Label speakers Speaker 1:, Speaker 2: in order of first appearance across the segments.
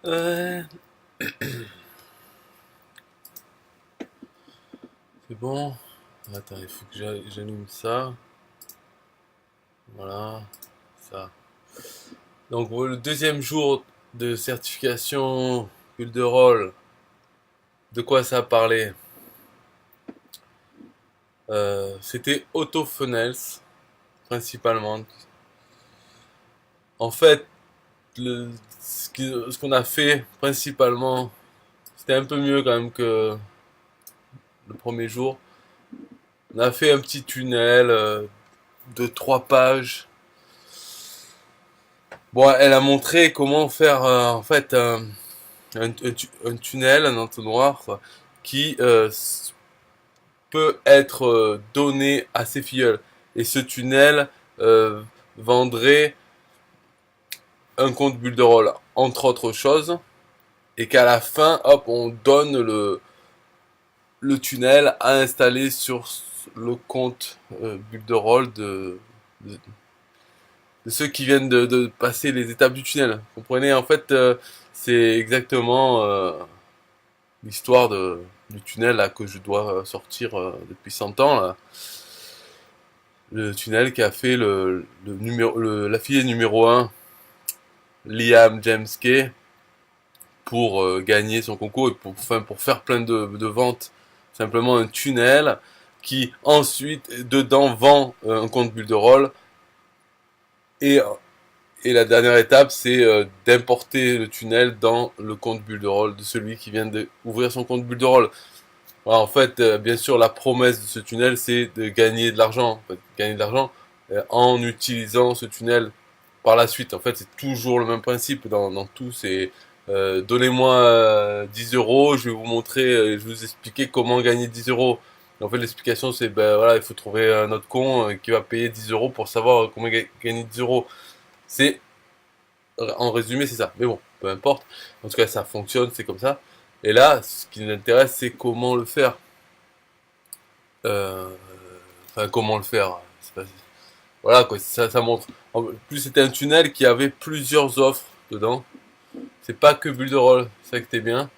Speaker 1: Euh, c'est bon. Attends, il faut que j'allume ça. Voilà, ça. Donc le deuxième jour de certification build de rôle, de quoi ça a parlé? C'était AutoFunnels, principalement. En fait, ce qu'on a fait principalement, c'était un peu mieux quand même que le premier jour. On a fait un petit tunnel de 3 pages. Bon, elle a montré comment faire en fait un tunnel, un entonnoir, quoi, qui peut être donné à ses filleuls. Et ce tunnel euh, vendrait un compte bulle de rôle, entre autres choses, et qu'à la fin, hop, on donne le tunnel à installer sur le compte bulle de rôle de ceux qui viennent de passer les étapes du tunnel. Vous comprenez? En fait, c'est exactement l'histoire du tunnel là, que je dois sortir depuis 100 ans. Là. Le tunnel qui a fait l'affilié numéro un, Liam James Kay, pour gagner son concours et pour faire plein de ventes. Simplement un tunnel qui ensuite, dedans, vend un compte bulle de rôle. Et, et la dernière étape, c'est d'importer le tunnel dans le compte bulle de rôle de celui qui vient d'ouvrir son compte bulle de rôle. Voilà, en fait, bien sûr, la promesse de ce tunnel, c'est de gagner de l'argent. En fait, gagner de l'argent en utilisant ce tunnel par la suite. En fait, c'est toujours le même principe dans tout. C'est donnez-moi 10 euros, je vais vous montrer, je vais vous expliquer comment gagner 10 euros. Et en fait, l'explication, c'est ben voilà, il faut trouver un autre con qui va payer 10 euros pour savoir comment gagner 10 euros. C'est en résumé, c'est ça. Mais bon, peu importe. En tout cas, ça fonctionne, c'est comme ça. Et là, ce qui nous intéresse, c'est comment le faire. Euh, enfin, comment le faire. Voilà, quoi, ça montre. En plus, c'était un tunnel qui avait plusieurs offres dedans. C'est pas que bulle de rôle, c'est ça que t'es bien.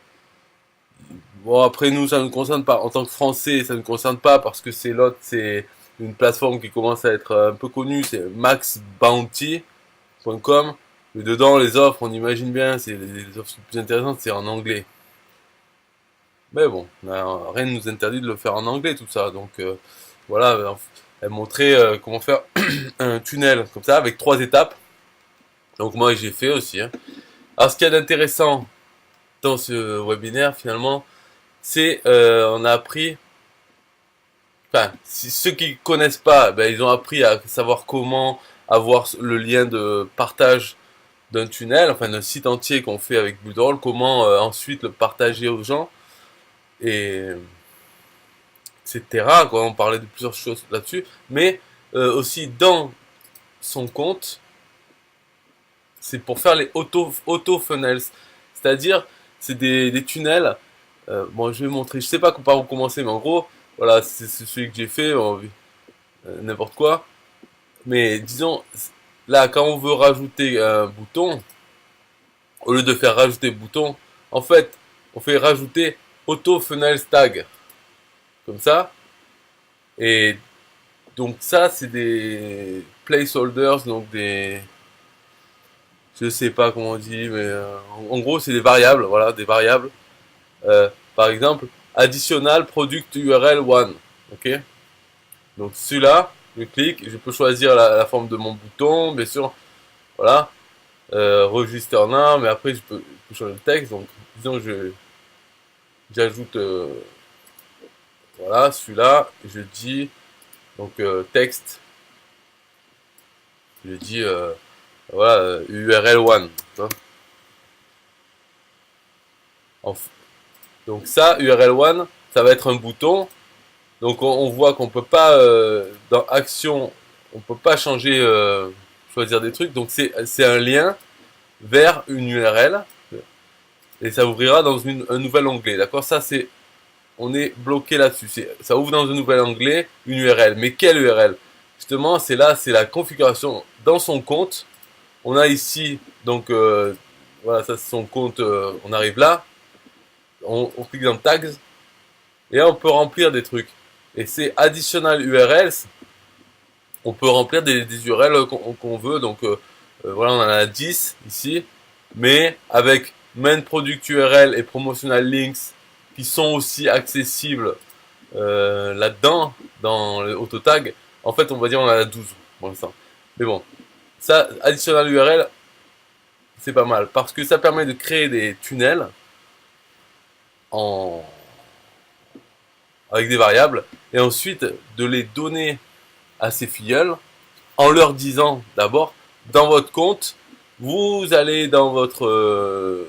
Speaker 1: Bon, après, nous, ça ne nous concerne pas. En tant que Français, ça ne nous concerne pas parce que c'est l'autre, c'est une plateforme qui commence à être un peu connue. C'est maxbounty.com. Mais dedans, les offres, on imagine bien, c'est les offres les plus intéressantes, c'est en anglais. Mais bon, rien ne nous interdit de le faire en anglais, tout ça. Donc, voilà, elle montrait comment faire un tunnel comme ça, avec 3 étapes. Donc, moi, j'ai fait aussi. Hein. Alors, ce qu'il y a d'intéressant dans ce webinaire, finalement, c'est on a appris. Enfin, si ceux qui connaissent pas, ben, ils ont appris à savoir comment avoir le lien de partage d'un tunnel, enfin d'un site entier qu'on fait avec Budroll, comment ensuite le partager aux gens, et etc. Quoi. On parlait de plusieurs choses là-dessus, mais aussi dans son compte, c'est pour faire les auto-funnels, c'est-à-dire c'est des tunnels. Bon, je vais montrer, je sais pas par où commencer, mais en gros, voilà, c'est celui que j'ai fait, n'importe quoi. Mais disons, là, quand on veut rajouter un bouton, au lieu de faire rajouter bouton, en fait, on fait rajouter auto funnels tag, comme ça. Et donc ça, c'est des placeholders, donc je sais pas comment on dit, mais en gros, c'est des variables, voilà, des variables. Par exemple, additional product URL one, ok. Donc celui-là, je clique, je peux choisir la forme de mon bouton, bien sûr, voilà. Register now, mais après je peux changer le texte, donc disons que j'ajoute voilà celui-là, je dis donc texte, je dis voilà URL1, donc ça URL1, ça va être un bouton, donc on voit qu'on peut pas dans action, on peut pas changer choisir des trucs, donc c'est un lien vers une URL et ça ouvrira dans un nouvel onglet, d'accord. Ça c'est on est bloqué là-dessus. Ça ouvre dans un nouvel onglet une URL. Mais quelle URL? Justement, c'est là, c'est la configuration dans son compte. On a ici donc voilà, ça c'est son compte, on arrive là, on clique dans Tags, et là on peut remplir des trucs. Et c'est Additional URLs, on peut remplir des URL qu'on veut, donc voilà, on en a 10 ici, mais avec Main Product URL et Promotional Links qui sont aussi accessibles là-dedans, dans le AutoTag, en fait on va dire on en a 12 pour l'instant. Mais bon, ça, Additional URL, c'est pas mal, parce que ça permet de créer des tunnels en... avec des variables, et ensuite de les donner à ses filleuls en leur disant d'abord, dans votre compte, vous allez dans votre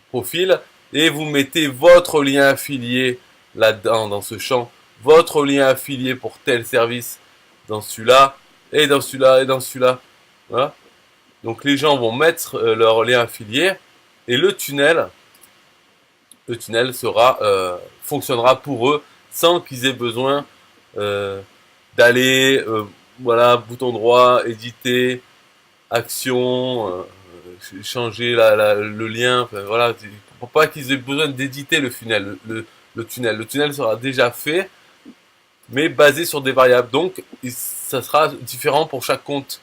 Speaker 1: profil et vous mettez votre lien affilié là-dedans, dans ce champ, votre lien affilié pour tel service dans celui-là, et dans celui-là, et dans celui-là. Voilà. Donc les gens vont mettre leur lien affilié et le tunnel sera fonctionnera pour eux sans qu'ils aient besoin d'aller voilà, bouton droit, éditer, action, changer le lien, enfin, voilà, pour pas qu'ils aient besoin d'éditer le tunnel. Le tunnel. Le tunnel sera déjà fait, mais basé sur des variables. Donc, ça sera différent pour chaque compte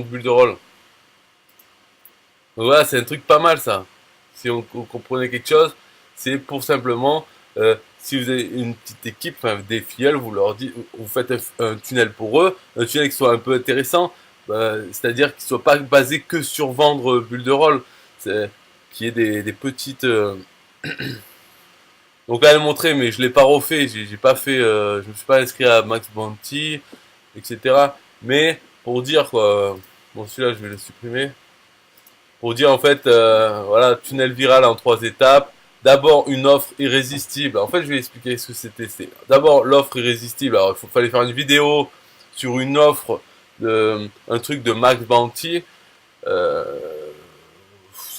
Speaker 1: bulle de rôle. Donc voilà, c'est un truc pas mal ça. Si on comprenait quelque chose, c'est pour simplement, si vous avez une petite équipe, enfin des filleuls, vous leur dites, vous faites un tunnel pour eux, un tunnel qui soit un peu intéressant, c'est-à-dire qu'il soit pas basé que sur vendre bulles de rôle, qu'il y ait des petites. Donc là, elle montrait, mais je l'ai pas refait, j'ai pas fait, je me suis pas inscrit à Max Bounty, etc. Mais pour dire quoi, bon celui-là je vais le supprimer. Pour dire en fait, voilà, tunnel viral en 3 étapes. D'abord une offre irrésistible. En fait, je vais expliquer ce que c'était. D'abord l'offre irrésistible. Alors, fallait faire une vidéo sur une offre, un truc de Max Bounty. Euh,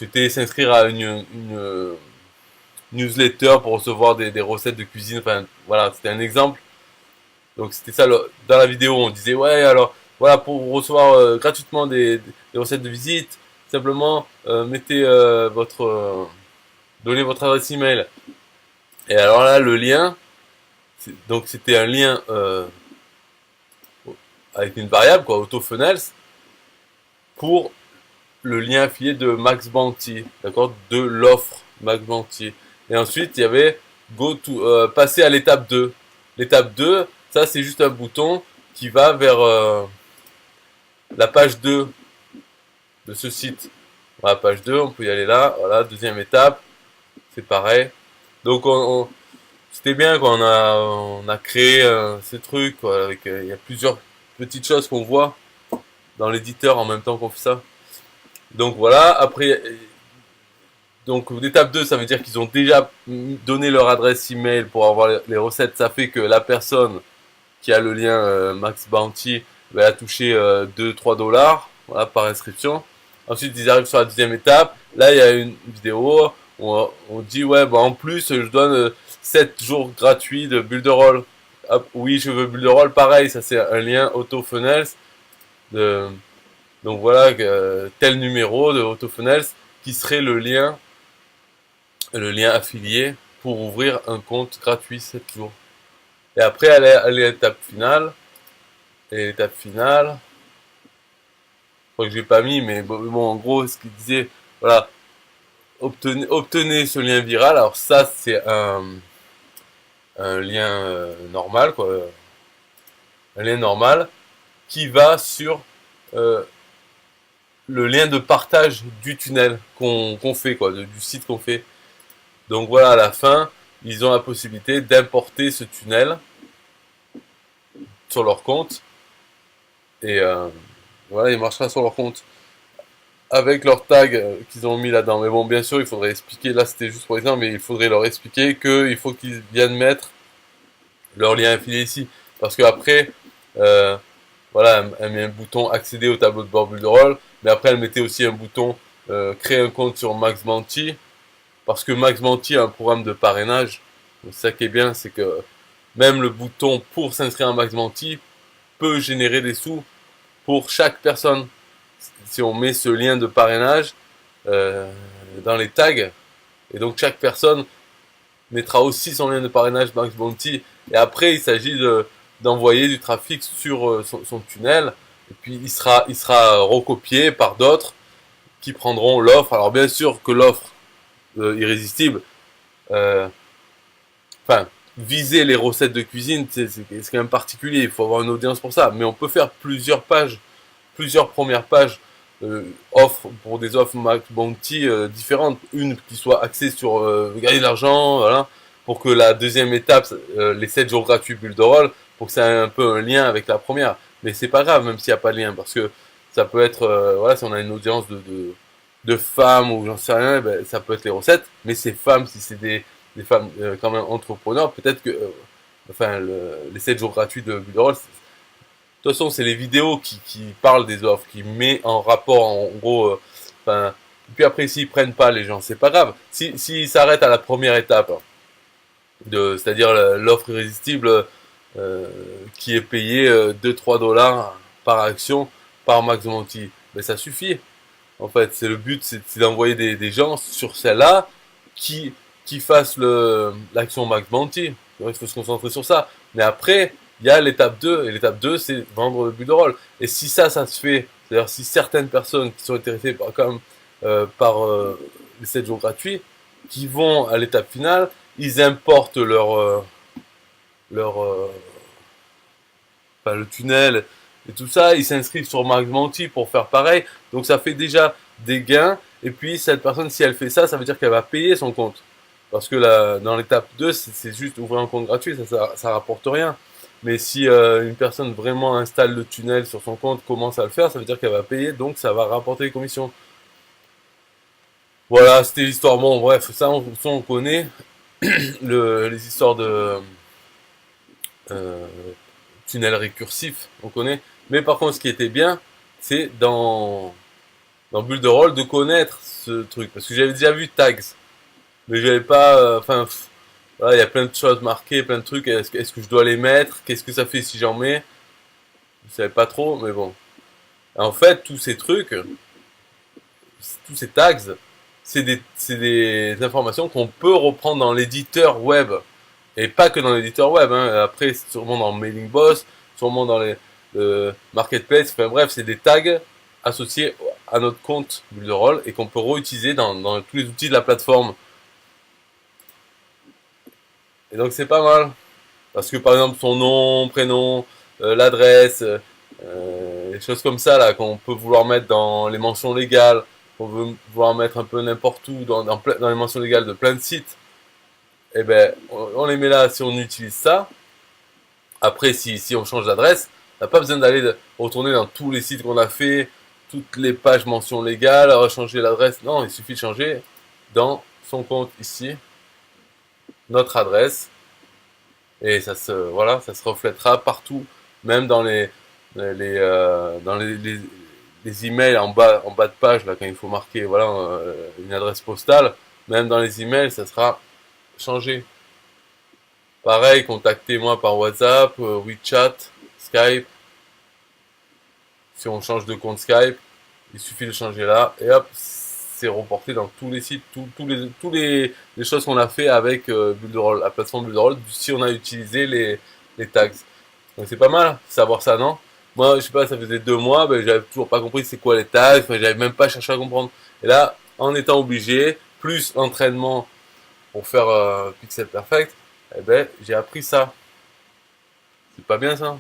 Speaker 1: C'était s'inscrire à une newsletter pour recevoir des recettes de cuisine. Enfin, voilà, c'était un exemple. Donc c'était ça dans la vidéo. On disait ouais, alors voilà, pour recevoir gratuitement des recettes de visite, simplement mettez donnez votre adresse email. Et alors là, le lien, donc c'était un lien avec une variable, quoi, AutoFunnels, pour le lien affilié de Max Bounty, d'accord, de l'offre Max Bounty. Et ensuite, il y avait passer à l'étape 2. L'étape 2, ça c'est juste un bouton qui va vers la page 2 de ce site. Voilà, page 2, on peut y aller là. Voilà, deuxième étape, c'est pareil. Donc c'était bien quand on a créé ces trucs, quoi, avec il y a plusieurs petites choses qu'on voit dans l'éditeur en même temps qu'on fait ça. Donc voilà, après donc l'étape 2, ça veut dire qu'ils ont déjà donné leur adresse email pour avoir les recettes. Ça fait que la personne qui a le lien Max Bounty va toucher 2-3 dollars, voilà, par inscription. Ensuite, ils arrivent sur la deuxième étape. Là, il y a une vidéo. On dit, ouais, bah, en plus, je donne 7 jours gratuits de bulle de rôle. Hop, oui, je veux bulle de rôle. Pareil, ça c'est un lien AutoFunnels. Donc voilà, tel numéro de AutoFunnels qui serait le lien affilié pour ouvrir un compte gratuit 7 jours. Et après, aller à l'étape finale. Et l'étape finale, je crois que j'ai pas mis, mais bon, en gros, ce qu'il disait, voilà, obtenez ce lien viral. Alors ça, c'est un lien normal, quoi, un lien normal qui va sur le lien de partage du tunnel qu'on fait, quoi, du site qu'on fait. Donc voilà, à la fin, ils ont la possibilité d'importer ce tunnel sur leur compte et voilà, il marchera sur leur compte avec leur tag qu'ils ont mis là-dedans. Mais bon, bien sûr, il faudrait expliquer, là c'était juste pour exemple, mais il faudrait leur expliquer qu'il faut qu'ils viennent mettre leur lien affilié ici. Parce que après, voilà, elle met un bouton accéder au tableau de bord bulle de rôle, mais après elle mettait aussi un bouton créer un compte sur Max Bounty, parce que Max Bounty a un programme de parrainage. Donc ça qui est bien, c'est que même le bouton pour s'inscrire à Max Bounty peut générer des sous pour chaque personne. Si on met ce lien de parrainage, euh, dans les tags. Et donc chaque personne mettra aussi son lien de parrainage Max Bounty. Et après, il s'agit d'envoyer du trafic sur son tunnel. Et puis il sera recopié par d'autres qui prendront l'offre. Alors bien sûr que l'offre irrésistible, euh, enfin, viser les recettes de cuisine, c'est quand même particulier. Il faut avoir une audience pour ça. Mais on peut faire plusieurs pages, plusieurs premières pages offres pour des offres Max Bounty différentes. Une qui soit axée sur gagner de l'argent, voilà, pour que la deuxième étape, les 7 jours gratuits bulle de rôle, pour que ça ait un peu un lien avec la première. Mais c'est pas grave, même s'il n'y a pas de lien, parce que ça peut être, voilà, si on a une audience de femmes ou j'en sais rien, ben, ça peut être les recettes. Mais ces femmes, si c'est des femmes quand même entrepreneurs, peut-être que, enfin, les 7 jours gratuits de bulle de rôle, de toute façon, c'est les vidéos qui parlent des offres, qui met en rapport, en gros, enfin, puis après, s'ils prennent pas les gens, c'est pas grave. S'ils s'arrêtent à la première étape, c'est-à-dire l'offre irrésistible euh, qui est payée 2-3 dollars par action par Max Monty, ben ça suffit. En fait, c'est le but, c'est d'envoyer des gens sur celle-là qui, qui fassent l'action Max Bounty. Il faut se concentrer sur ça. Mais après, il y a l'étape 2. Et l'étape 2, c'est vendre le but de rôle. Et si ça se fait, c'est-à-dire si certaines personnes qui sont intéressées par, comme, par les 7 jours gratuits, qui vont à l'étape finale, ils importent leur enfin, le tunnel et tout ça, ils s'inscrivent sur Max Bounty pour faire pareil. Donc ça fait déjà des gains. Et puis cette personne, si elle fait ça, ça veut dire qu'elle va payer son compte. Parce que là, dans l'étape 2, c'est juste ouvrir un compte gratuit, ça rapporte rien. Mais si une personne vraiment installe le tunnel sur son compte, commence à le faire, ça veut dire qu'elle va payer, donc ça va rapporter les commissions. Voilà, c'était l'histoire. Bon, bref, ça on connaît. Les histoires de euh, tunnel récursif, on connaît. Mais par contre, ce qui était bien, c'est dans Bulle de Rôle de connaître ce truc. Parce que j'avais déjà vu tags, mais j'avais pas. Enfin, voilà, il y a plein de choses marquées, plein de trucs. Est-ce que je dois les mettre? Qu'est-ce que ça fait si j'en mets? Je savais pas trop, mais bon. En fait, tous ces trucs, tous ces tags, c'est des informations qu'on peut reprendre dans l'éditeur web. Et pas que dans l'éditeur web, hein. Après, sûrement dans Mailing Boss, sûrement dans les marketplace. Enfin bref, c'est des tags associés à notre compte Bulle de Rôle et qu'on peut réutiliser dans tous les outils de la plateforme. Et donc c'est pas mal. Parce que par exemple, son nom, prénom, l'adresse, les choses comme ça là qu'on peut vouloir mettre dans les mentions légales, qu'on veut vouloir mettre un peu n'importe où dans les mentions légales de plein de sites, et ben on les met là si on utilise ça. Après, si on change d'adresse, on n'a pas besoin d'aller retourner dans tous les sites qu'on a fait, toutes les pages mentions légales, rechanger l'adresse. Non, il suffit de changer dans son compte ici, notre adresse, et voilà, ça se reflètera partout, même dans les emails en bas de page, là, quand il faut marquer, voilà, une adresse postale, même dans les emails, ça sera changé. Pareil, contactez-moi par WhatsApp, WeChat, Skype. Si on change de compte Skype, il suffit de changer là et hop, c'est reporté dans tous les sites, les choses qu'on a fait avec Bulle de Rôle, la plateforme Bulle de Rôle, si on a utilisé les tags. Donc c'est pas mal, savoir ça, non? Moi, je sais pas, ça faisait 2 mois, ben, j'avais toujours pas compris c'est quoi les tags, enfin, j'avais même pas cherché à comprendre. Et là, en étant obligé, plus l'entraînement pour faire Pixel Perfect, eh ben, j'ai appris ça. C'est pas bien ça?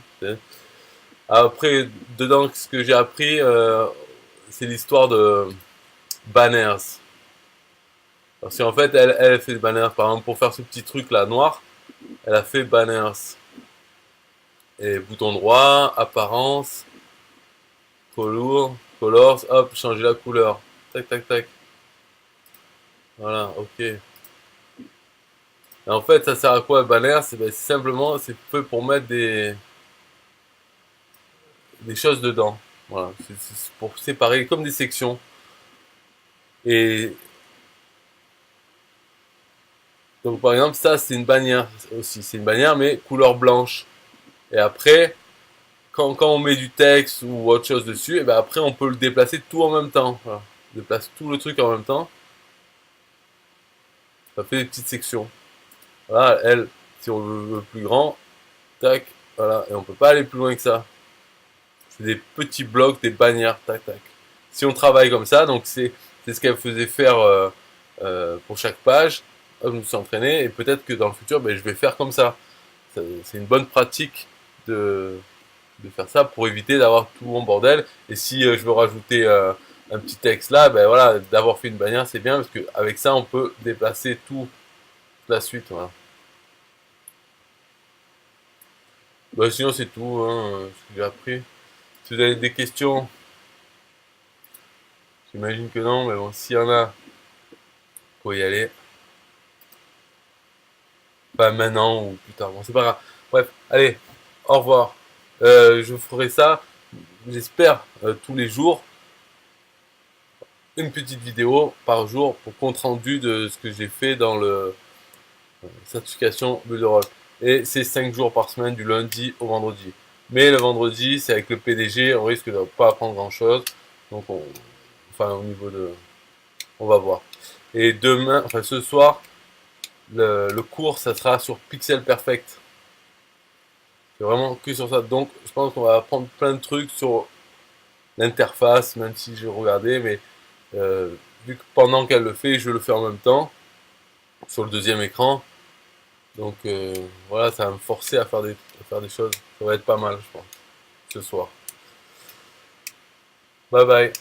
Speaker 1: Après, dedans, ce que j'ai appris, c'est l'histoire de banners. Parce qu'en fait, elle fait des banners, par exemple, pour faire ce petit truc là noir, elle a fait banners. Et bouton droit, apparence, colors, hop, changer la couleur. Tac, tac, tac. Voilà, ok. Et en fait, ça sert à quoi, banner? C'est simplement, c'est fait pour mettre des choses dedans. Voilà, c'est pour séparer comme des sections. Et donc par exemple, ça c'est une bannière aussi. C'est une bannière mais couleur blanche. Et après, quand on met du texte ou autre chose dessus, et ben après on peut le déplacer tout en même temps. Voilà. déplace tout le truc en même temps. Ça fait des petites sections. Voilà, elle, si on veut plus grand, tac, voilà, et on peut pas aller plus loin que ça. C'est des petits blocs, des bannières, tac, tac. Si on travaille comme ça, donc c'est ce qu'elle faisait faire pour chaque page. Je me suis entraîné et peut-être que dans le futur, ben, je vais faire comme ça. C'est une bonne pratique de, de faire ça pour éviter d'avoir tout mon bordel. Et si je veux rajouter un petit texte là, ben voilà, d'avoir fait une bannière, c'est bien parce qu'avec ça, on peut déplacer tout la suite. Voilà. Bah, sinon, c'est tout, hein, ce que j'ai appris. Si vous avez des questions, j'imagine que non, mais bon, s'il y en a, faut y aller. Pas maintenant ou plus tard. Bon, c'est pas grave. Bref, allez, au revoir. Je ferai ça, j'espère, tous les jours. Une petite vidéo par jour pour compte rendu de ce que j'ai fait dans le certification Builderall. Et c'est 5 jours par semaine, du lundi au vendredi. Mais le vendredi, c'est avec le PDG, on risque de pas apprendre grand chose. Donc, enfin, au niveau de. On va voir. Et demain, enfin ce soir, le cours, ça sera sur Pixel Perfect. C'est vraiment que sur ça. Donc, je pense qu'on va apprendre plein de trucs sur l'interface, même si j'ai regardé, mais vu que pendant qu'elle le fait, je le fais en même temps sur le deuxième écran. Donc voilà, ça va me forcer à faire des choses. Ça va être pas mal, je pense, ce soir. Bye bye.